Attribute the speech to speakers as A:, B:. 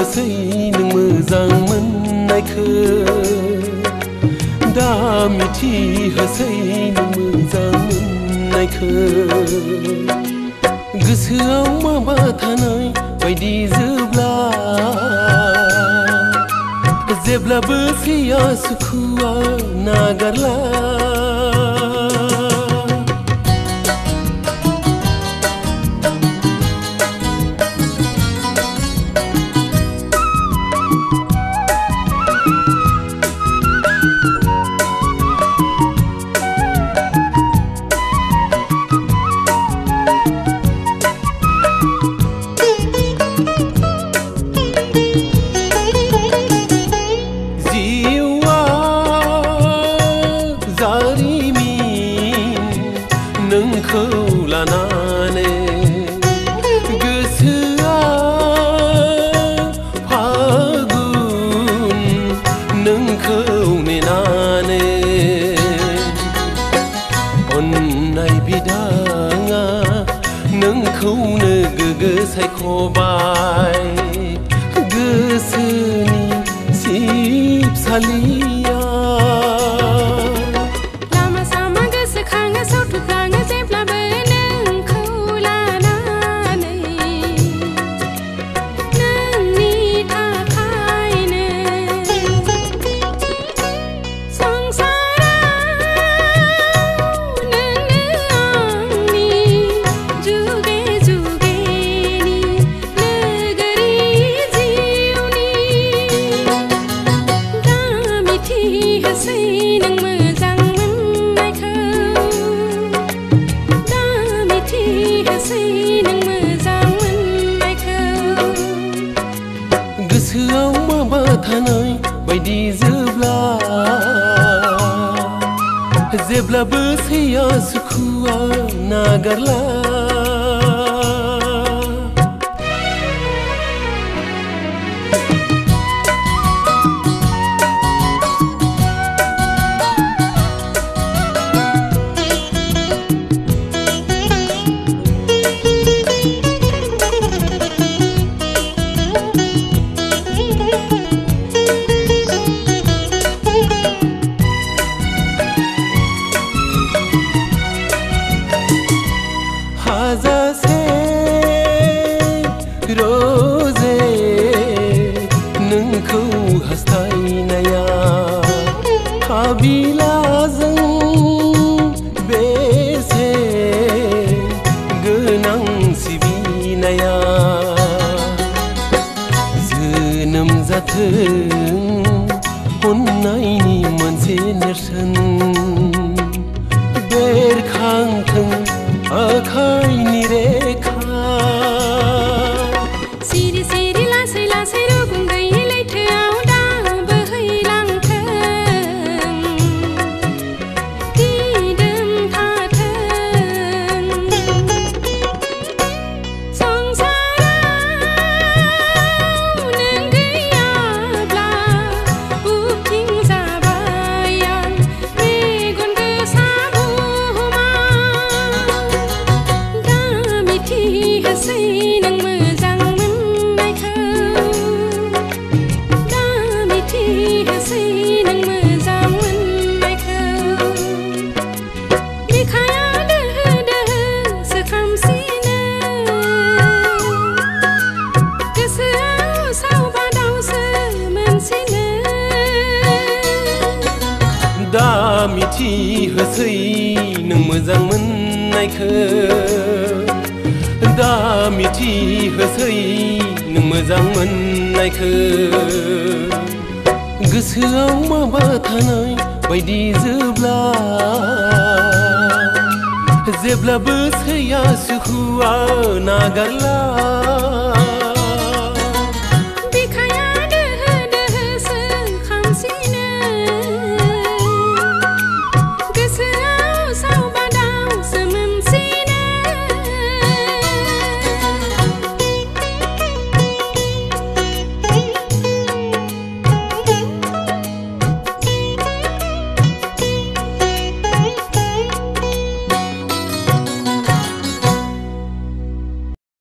A: होसै नों मोजां मोननायखौ दा मिथि होसै नों मोजां मोननायखौ गोसोआव माबा थानाय बायदि जेब्लाबो फैया सुखुआ नागारला नोंखौ लानानै गोसोआ फागुन नोंखौ नेनानै अननाय बिदाङा नोंखौनो गोगो सायख'बाय गोसोनि सिबसालिया गोसोआव माबा थानाय बायदि जेब्लाबो सैया सुखुआ नागारला हाजासे रोजे नोंखौ हास्थायनाया हाबिलाजों बेसे गोनां सिबिनाया जोनोम जाथों अननायनि मोनसे नेरसोन बेरखांथों आखाइनि रेखा
B: सिरि सिरि लासै लासै रुगुं गैयै लैथोआव दा बोहैलांथों दिदोम थाथों संसाराव नों गैयाब्ला बुथिं जाबाय आं मेगन गोसा होसै नों मोजां मोननायखौ दा मिथि होसै नों मोजां मोननायखौ बिखाया दोहो दोहो सोखांसिनो गोसोआव सावबादावसो मोनसिनो
A: दा मिथि होसै नों मोजां मोननायखौ दा मिथि होसै नों मोजां मोननायखौ गोसोआव माबा थानाय बायदि जेब्लाबो सैया सुखुआ नागारला